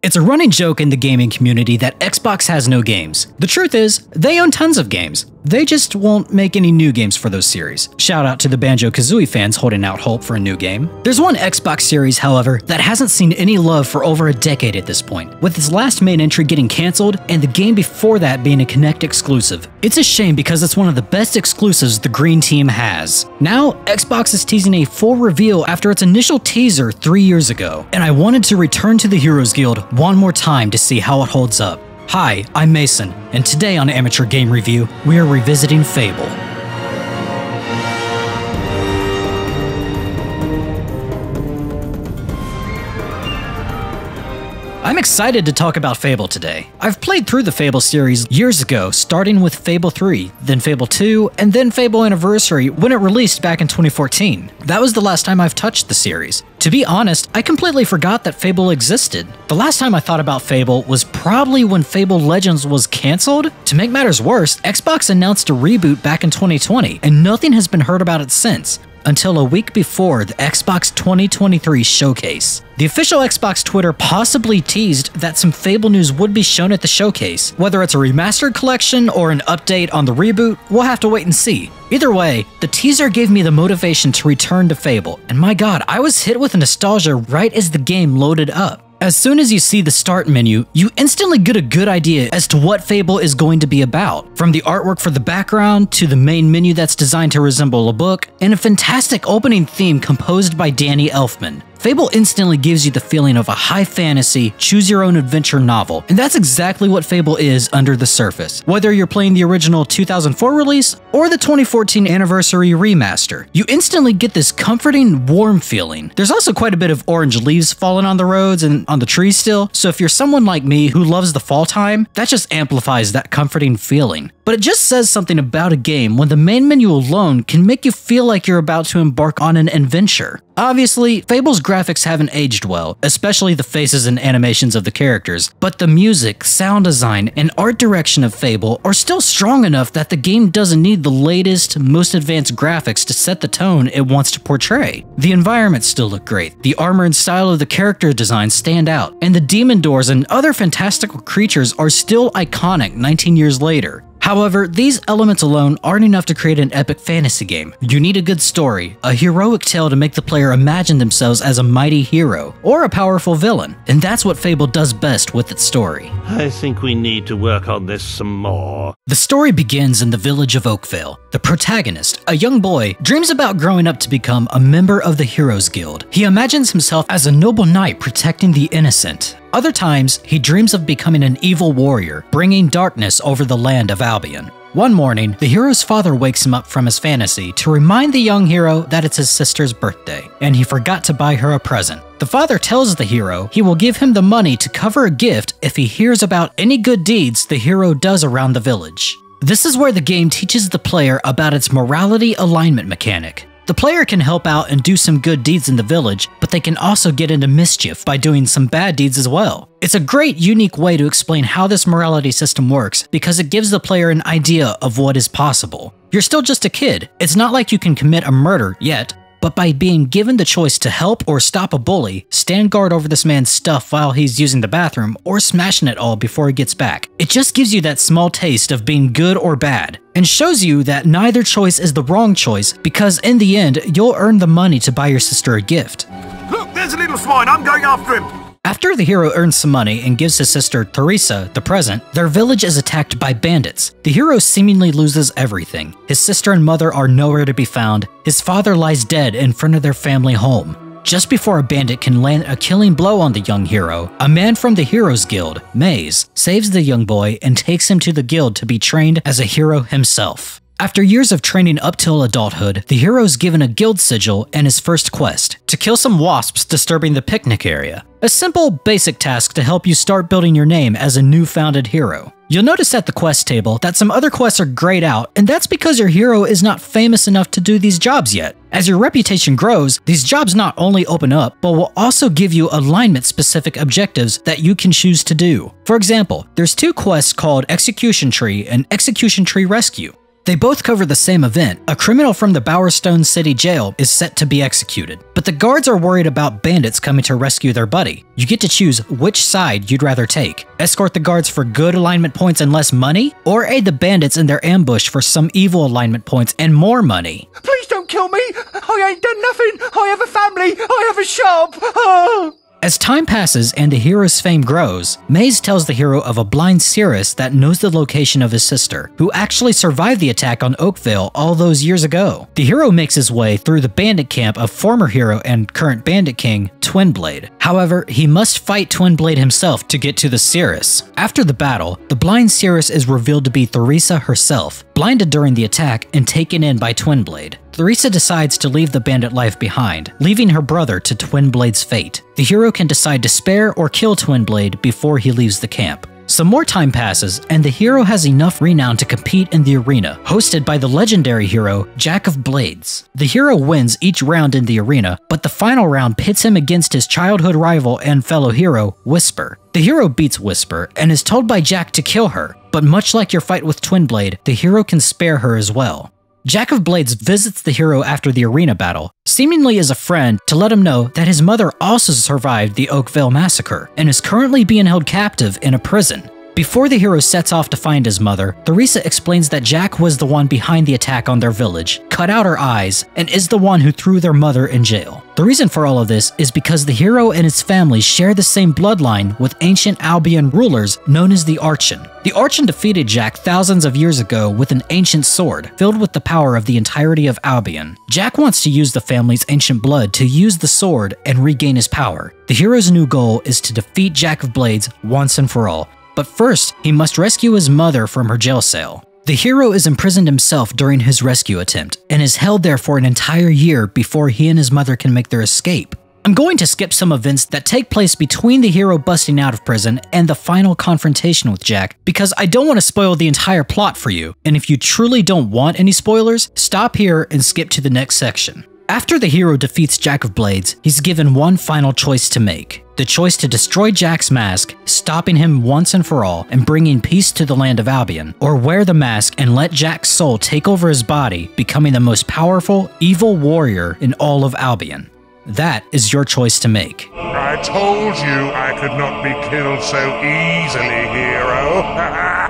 It's a running joke in the gaming community that Xbox has no games. The truth is, they own tons of games. They just won't make any new games for those series. Shout out to the Banjo-Kazooie fans holding out hope for a new game. There's one Xbox series, however, that hasn't seen any love for over a decade at this point, with its last main entry getting cancelled and the game before that being a Kinect exclusive. It's a shame because it's one of the best exclusives the Green Team has. Now, Xbox is teasing a full reveal after its initial teaser 3 years ago, and I wanted to return to the Heroes Guild one more time to see how it holds up. Hi, I'm Mason, and today on Amateur Game Review, we are revisiting Fable. I'm excited to talk about Fable today. I've played through the Fable series years ago, starting with Fable 3, then Fable 2, and then Fable Anniversary when it released back in 2014. That was the last time I've touched the series. To be honest, I completely forgot that Fable existed. The last time I thought about Fable was probably when Fable Legends was cancelled. To make matters worse, Xbox announced a reboot back in 2020, and nothing has been heard about it since, until a week before the Xbox 2023 showcase. The official Xbox Twitter possibly teased that some Fable news would be shown at the showcase. Whether it's a remastered collection or an update on the reboot, we'll have to wait and see. Either way, the teaser gave me the motivation to return to Fable, and my god, I was hit with nostalgia right as the game loaded up. As soon as you see the start menu, you instantly get a good idea as to what Fable is going to be about. From the artwork for the background, to the main menu that's designed to resemble a book, and a fantastic opening theme composed by Danny Elfman. Fable instantly gives you the feeling of a high fantasy, choose-your-own-adventure novel, and that's exactly what Fable is under the surface. Whether you're playing the original 2004 release or the 2014 Anniversary remaster, you instantly get this comforting, warm feeling. There's also quite a bit of orange leaves falling on the roads and on the trees still, so if you're someone like me who loves the fall time, that just amplifies that comforting feeling. But it just says something about a game when the main menu alone can make you feel like you're about to embark on an adventure. Obviously, Fable's graphics haven't aged well, especially the faces and animations of the characters, but the music, sound design, and art direction of Fable are still strong enough that the game doesn't need the latest, most advanced graphics to set the tone it wants to portray. The environments still look great, the armor and style of the character design stand out, and the demon doors and other fantastical creatures are still iconic 19 years later. However, these elements alone aren't enough to create an epic fantasy game. You need a good story, a heroic tale to make the player imagine themselves as a mighty hero, or a powerful villain, and that's what Fable does best with its story. I think we need to work on this some more. The story begins in the village of Oakvale. The protagonist, a young boy, dreams about growing up to become a member of the Heroes Guild. He imagines himself as a noble knight protecting the innocent. Other times, he dreams of becoming an evil warrior, bringing darkness over the land of Albion. One morning, the hero's father wakes him up from his fantasy to remind the young hero that it's his sister's birthday, and he forgot to buy her a present. The father tells the hero he will give him the money to cover a gift if he hears about any good deeds the hero does around the village. This is where the game teaches the player about its morality alignment mechanic. The player can help out and do some good deeds in the village, but they can also get into mischief by doing some bad deeds as well. It's a great, unique way to explain how this morality system works because it gives the player an idea of what is possible. You're still just a kid. It's not like you can commit a murder yet, but by being given the choice to help or stop a bully, stand guard over this man's stuff while he's using the bathroom, or smashing it all before he gets back. It just gives you that small taste of being good or bad, and shows you that neither choice is the wrong choice because in the end, you'll earn the money to buy your sister a gift. Look, there's a little swine, I'm going after him! After the hero earns some money and gives his sister Teresa the present, their village is attacked by bandits. The hero seemingly loses everything. His sister and mother are nowhere to be found. His father lies dead in front of their family home. Just before a bandit can land a killing blow on the young hero, a man from the Heroes Guild, Maze, saves the young boy and takes him to the guild to be trained as a hero himself. After years of training up till adulthood, the hero is given a guild sigil and his first quest, to kill some wasps disturbing the picnic area. A simple, basic task to help you start building your name as a new-founded hero. You'll notice at the quest table that some other quests are grayed out, and that's because your hero is not famous enough to do these jobs yet. As your reputation grows, these jobs not only open up, but will also give you alignment-specific objectives that you can choose to do. For example, there's two quests called Execution Tree and Execution Tree Rescue. They both cover the same event. A criminal from the Bowerstone City Jail is set to be executed, but the guards are worried about bandits coming to rescue their buddy. You get to choose which side you'd rather take. Escort the guards for good alignment points and less money, or aid the bandits in their ambush for some evil alignment points and more money. Please don't kill me! I ain't done nothing! I have a family! I have a shop! Oh. As time passes and the hero's fame grows, Maze tells the hero of a blind Cirrus that knows the location of his sister, who actually survived the attack on Oakville all those years ago. The hero makes his way through the bandit camp of former hero and current bandit king, Twinblade. However, he must fight Twinblade himself to get to the Cirrus. After the battle, the blind Cirrus is revealed to be Theresa herself, blinded during the attack and taken in by Twinblade. Theresa decides to leave the bandit life behind, leaving her brother to Twinblade's fate. The hero can decide to spare or kill Twinblade before he leaves the camp. Some more time passes, and the hero has enough renown to compete in the arena, hosted by the legendary hero, Jack of Blades. The hero wins each round in the arena, but the final round pits him against his childhood rival and fellow hero, Whisper. The hero beats Whisper, and is told by Jack to kill her, but much like your fight with Twinblade, the hero can spare her as well. Jack of Blades visits the hero after the arena battle, seemingly as a friend to let him know that his mother also survived the Oakville massacre and is currently being held captive in a prison. Before the hero sets off to find his mother, Theresa explains that Jack was the one behind the attack on their village, cut out her eyes, and is the one who threw their mother in jail. The reason for all of this is because the hero and his family share the same bloodline with ancient Albion rulers known as the Archon. The Archon defeated Jack thousands of years ago with an ancient sword, filled with the power of the entirety of Albion. Jack wants to use the family's ancient blood to use the sword and regain his power. The hero's new goal is to defeat Jack of Blades once and for all. But first, he must rescue his mother from her jail cell. The hero is imprisoned himself during his rescue attempt, and is held there for an entire year before he and his mother can make their escape. I'm going to skip some events that take place between the hero busting out of prison and the final confrontation with Jack, because I don't want to spoil the entire plot for you, and if you truly don't want any spoilers, stop here and skip to the next section. After the hero defeats Jack of Blades, he's given one final choice to make. The choice to destroy Jack's mask, stopping him once and for all, and bringing peace to the land of Albion, or wear the mask and let Jack's soul take over his body, becoming the most powerful, evil warrior in all of Albion. That is your choice to make. I told you I could not be killed so easily, hero.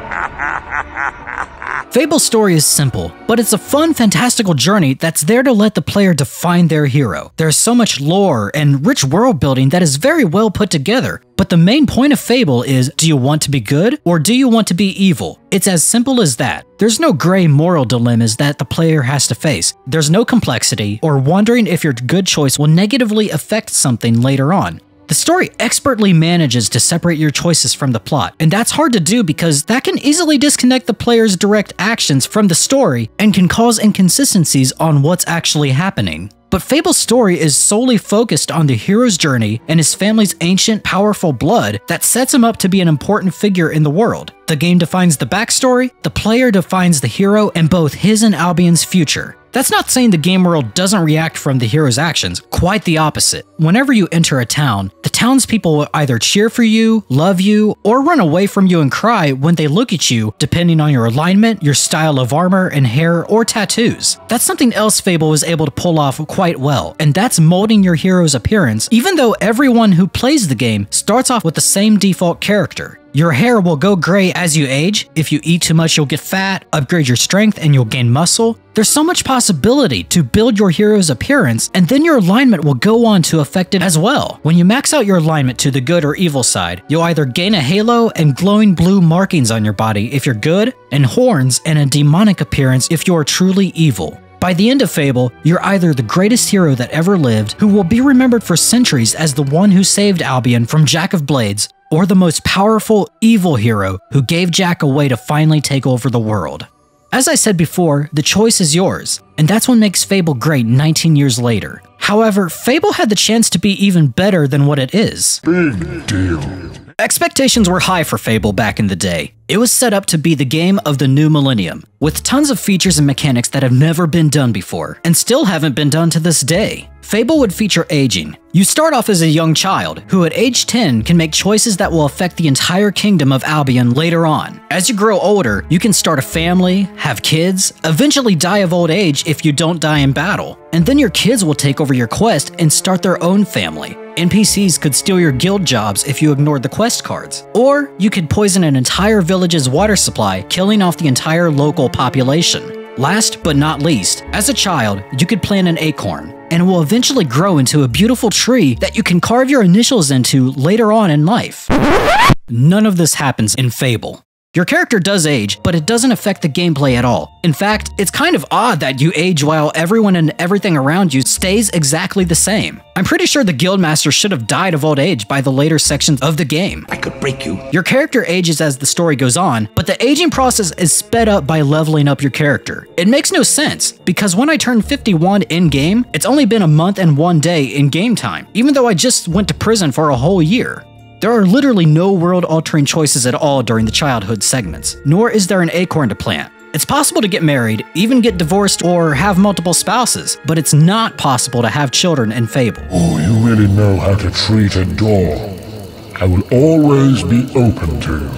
Fable's story is simple, but it's a fun, fantastical journey that's there to let the player define their hero. There's so much lore and rich world building that is very well put together, but the main point of Fable is, do you want to be good or do you want to be evil? It's as simple as that. There's no gray moral dilemmas that the player has to face. There's no complexity or wondering if your good choice will negatively affect something later on. The story expertly manages to separate your choices from the plot, and that's hard to do because that can easily disconnect the player's direct actions from the story and can cause inconsistencies on what's actually happening. But Fable's story is solely focused on the hero's journey and his family's ancient, powerful blood that sets him up to be an important figure in the world. The game defines the backstory, the player defines the hero, and both his and Albion's future. That's not saying the game world doesn't react from the hero's actions, quite the opposite. Whenever you enter a town, the townspeople will either cheer for you, love you, or run away from you and cry when they look at you, depending on your alignment, your style of armor and hair, or tattoos. That's something else Fable was able to pull off quite well, and that's molding your hero's appearance, even though everyone who plays the game starts off with the same default character. Your hair will go gray as you age. If you eat too much, you'll get fat, upgrade your strength, and you'll gain muscle. There's so much possibility to build your hero's appearance, and then your alignment will go on to affect it as well. When you max out your alignment to the good or evil side, you'll either gain a halo and glowing blue markings on your body if you're good, and horns and a demonic appearance if you're truly evil. By the end of Fable, you're either the greatest hero that ever lived, who will be remembered for centuries as the one who saved Albion from Jack of Blades, or the most powerful, evil hero who gave Jack a way to finally take over the world. As I said before, the choice is yours, and that's what makes Fable great 19 years later. However, Fable had the chance to be even better than what it is. Big deal. Expectations were high for Fable back in the day. It was set up to be the game of the new millennium, with tons of features and mechanics that have never been done before, and still haven't been done to this day. Fable would feature aging. You start off as a young child, who at age 10 can make choices that will affect the entire kingdom of Albion later on. As you grow older, you can start a family, have kids, eventually die of old age if you don't die in battle, and then your kids will take over your quest and start their own family. NPCs could steal your guild jobs if you ignored the quest cards. Or you could poison an entire village's water supply, killing off the entire local population. Last but not least, as a child, you could plant an acorn, and it will eventually grow into a beautiful tree that you can carve your initials into later on in life. None of this happens in Fable. Your character does age, but it doesn't affect the gameplay at all. In fact, it's kind of odd that you age while everyone and everything around you stays exactly the same. I'm pretty sure the guildmaster should have died of old age by the later sections of the game. I could break you. Your character ages as the story goes on, but the aging process is sped up by leveling up your character. It makes no sense, because when I turned 51 in-game, it's only been a month and 1 day in game time, even though I just went to prison for a whole year. There are literally no world-altering choices at all during the childhood segments, nor is there an acorn to plant. It's possible to get married, even get divorced, or have multiple spouses, but it's not possible to have children in Fable. Oh, you really know how to treat a door. I will always be open to you.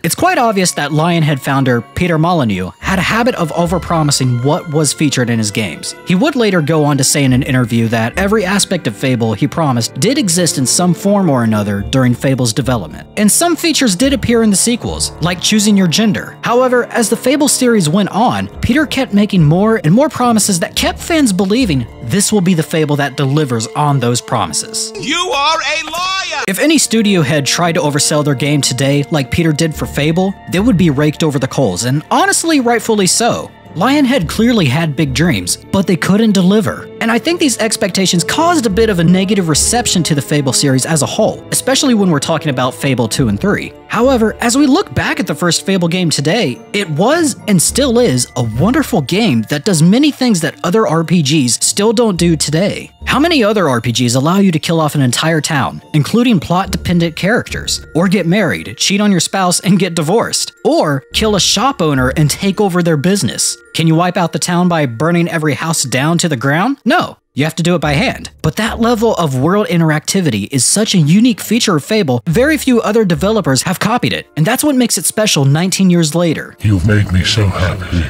It's quite obvious that Lionhead founder Peter Molyneux had a habit of overpromising what was featured in his games. He would later go on to say in an interview that every aspect of Fable he promised did exist in some form or another during Fable's development, and some features did appear in the sequels, like choosing your gender. However, as the Fable series went on, Peter kept making more and more promises that kept fans believing this will be the Fable that delivers on those promises. You are a liar! If any studio head tried to oversell their game today like Peter did for Fable, they would be raked over the coals, and honestly, rightfully so. Lionhead clearly had big dreams, but they couldn't deliver. And I think these expectations caused a bit of a negative reception to the Fable series as a whole, especially when we're talking about Fable 2 and 3. However, as we look back at the first Fable game today, it was, and still is, a wonderful game that does many things that other RPGs still don't do today. How many other RPGs allow you to kill off an entire town, including plot-dependent characters, or get married, cheat on your spouse, and get divorced, or kill a shop owner and take over their business? Can you wipe out the town by burning every house down to the ground? No. You have to do it by hand. But that level of world interactivity is such a unique feature of Fable, very few other developers have copied it, and that's what makes it special 19 years later. You've made me so happy.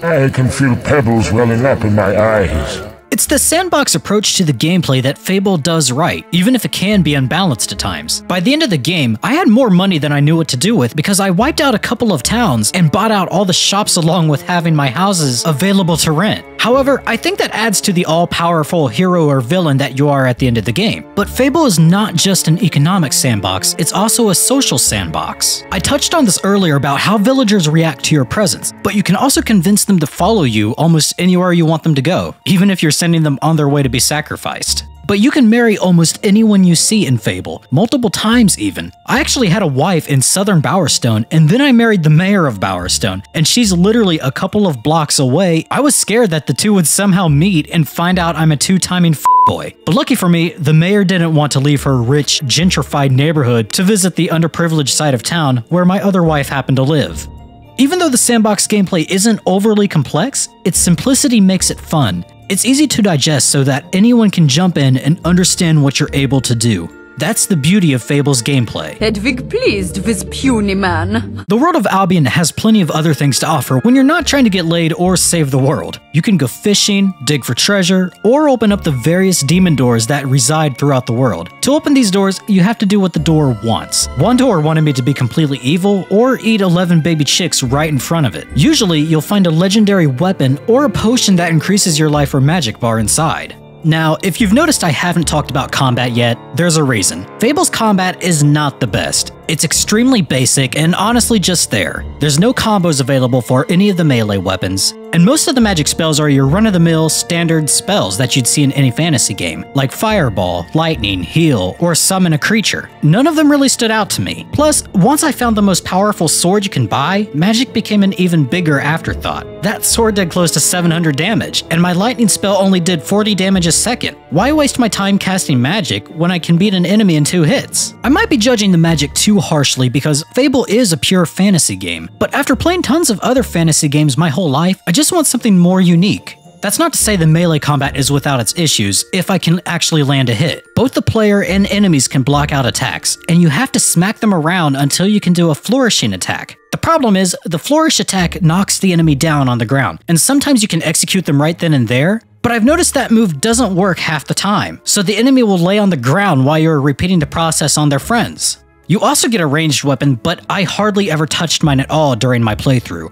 I can feel pebbles welling up in my eyes. It's the sandbox approach to the gameplay that Fable does right, even if it can be unbalanced at times. By the end of the game, I had more money than I knew what to do with because I wiped out a couple of towns and bought out all the shops along with having my houses available to rent. However, I think that adds to the all-powerful hero or villain that you are at the end of the game. But Fable is not just an economic sandbox, it's also a social sandbox. I touched on this earlier about how villagers react to your presence, but you can also convince them to follow you almost anywhere you want them to go, even if you're sending them on their way to be sacrificed. But you can marry almost anyone you see in Fable, multiple times even. I actually had a wife in southern Bowerstone, and then I married the mayor of Bowerstone, and she's literally a couple of blocks away. I was scared that the two would somehow meet and find out I'm a two-timing boy. But lucky for me, the mayor didn't want to leave her rich, gentrified neighborhood to visit the underprivileged side of town where my other wife happened to live. Even though the sandbox gameplay isn't overly complex, its simplicity makes it fun. It's easy to digest so that anyone can jump in and understand what you're able to do. That's the beauty of Fable's gameplay. Hedwig pleased with puny man. The world of Albion has plenty of other things to offer when you're not trying to get laid or save the world. You can go fishing, dig for treasure, or open up the various demon doors that reside throughout the world. To open these doors, you have to do what the door wants. One door wanted me to be completely evil or eat 11 baby chicks right in front of it. Usually, you'll find a legendary weapon or a potion that increases your life or magic bar inside. Now, if you've noticed I haven't talked about combat yet, there's a reason. Fable's combat is not the best. It's extremely basic and honestly just there. There's no combos available for any of the melee weapons, and most of the magic spells are your run-of-the-mill standard spells that you'd see in any fantasy game, like Fireball, Lightning, Heal, or Summon a creature. None of them really stood out to me. Plus, once I found the most powerful sword you can buy, magic became an even bigger afterthought. That sword did close to 700 damage, and my lightning spell only did 40 damage a second. Why waste my time casting magic when I can beat an enemy in 2 hits? I might be judging the magic too harshly because Fable is a pure fantasy game, but after playing tons of other fantasy games my whole life, I just want something more unique. That's not to say the melee combat is without its issues if I can actually land a hit. Both the player and enemies can block out attacks, and you have to smack them around until you can do a flourishing attack. The problem is, the flourish attack knocks the enemy down on the ground, and sometimes you can execute them right then and there, but I've noticed that move doesn't work half the time, so the enemy will lay on the ground while you're repeating the process on their friends. You also get a ranged weapon, but I hardly ever touched mine at all during my playthrough.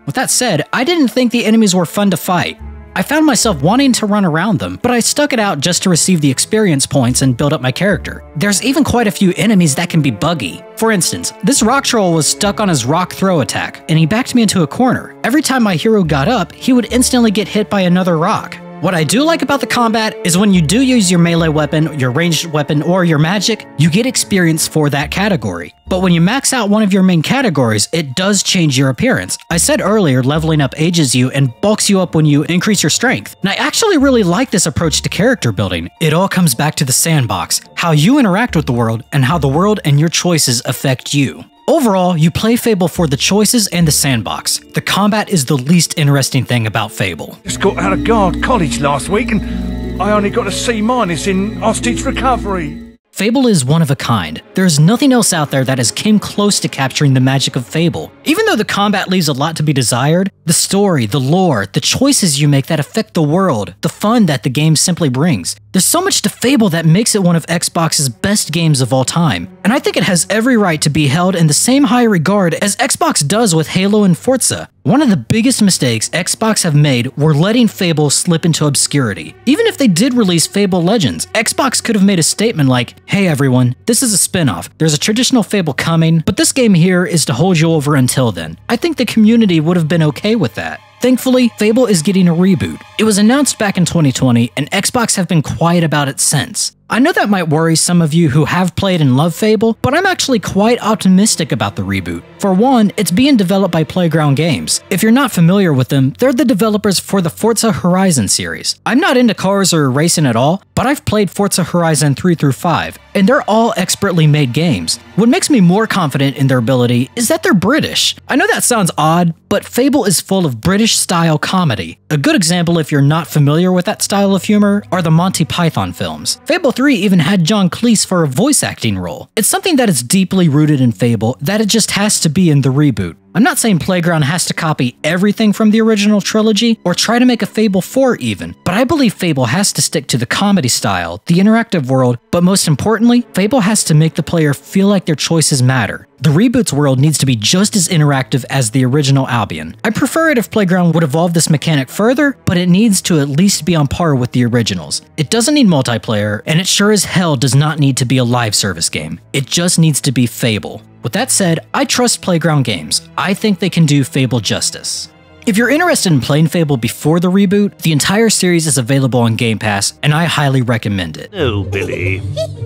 With that said, I didn't think the enemies were fun to fight. I found myself wanting to run around them, but I stuck it out just to receive the experience points and build up my character. There's even quite a few enemies that can be buggy. For instance, this rock troll was stuck on his rock throw attack, and he backed me into a corner. Every time my hero got up, he would instantly get hit by another rock. What I do like about the combat is when you do use your melee weapon, your ranged weapon, or your magic, you get experience for that category. But when you max out one of your main categories, it does change your appearance. I said earlier, leveling up ages you and bulks you up when you increase your strength. And I actually really like this approach to character building. It all comes back to the sandbox, how you interact with the world, and how the world and your choices affect you. Overall, you play Fable for the choices and the sandbox. The combat is the least interesting thing about Fable. Just got out of guard college last week and I only got a C- in hostage recovery. Fable is one of a kind. There's nothing else out there that has came close to capturing the magic of Fable. Even though the combat leaves a lot to be desired, the story, the lore, the choices you make that affect the world, the fun that the game simply brings. There's so much to Fable that makes it one of Xbox's best games of all time, and I think it has every right to be held in the same high regard as Xbox does with Halo and Forza. One of the biggest mistakes Xbox have made were letting Fable slip into obscurity. Even if they did release Fable Legends, Xbox could have made a statement like, "Hey everyone, this is a spin-off. There's a traditional Fable coming, but this game here is to hold you over until then." I think the community would have been okay with that. Thankfully, Fable is getting a reboot. It was announced back in 2020, and Xbox have been quiet about it since. I know that might worry some of you who have played and love Fable, but I'm actually quite optimistic about the reboot. For one, it's being developed by Playground Games. If you're not familiar with them, they're the developers for the Forza Horizon series. I'm not into cars or racing at all, but I've played Forza Horizon 3 through 5, and they're all expertly made games. What makes me more confident in their ability is that they're British. I know that sounds odd, but Fable is full of British-style comedy. A good example, if you're not familiar with that style of humor, are the Monty Python films. Fable 3 even had John Cleese for a voice acting role. It's something that is deeply rooted in Fable that it just has to be in the reboot. I'm not saying Playground has to copy everything from the original trilogy or try to make a Fable 4 even, but I believe Fable has to stick to the comedy style, the interactive world, but most importantly, Fable has to make the player feel like their choices matter. The reboot's world needs to be just as interactive as the original Albion. I prefer it if Playground would evolve this mechanic further, but it needs to at least be on par with the originals. It doesn't need multiplayer, and it sure as hell does not need to be a live service game. It just needs to be Fable. With that said, I trust Playground Games. I think they can do Fable justice. If you're interested in playing Fable before the reboot, the entire series is available on Game Pass, and I highly recommend it. No, Billy.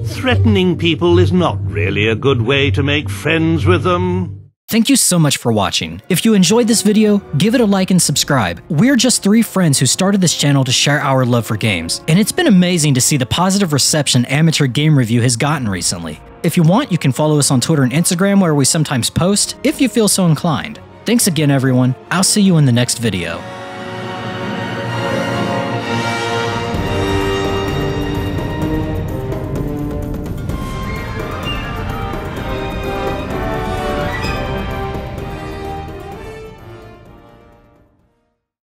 Threatening people is not really a good way to make friends with them. Thank you so much for watching. If you enjoyed this video, give it a like and subscribe. We're just 3 friends who started this channel to share our love for games, and it's been amazing to see the positive reception Amateur Game Review has gotten recently. If you want, you can follow us on Twitter and Instagram where we sometimes post, if you feel so inclined. Thanks again everyone, I'll see you in the next video.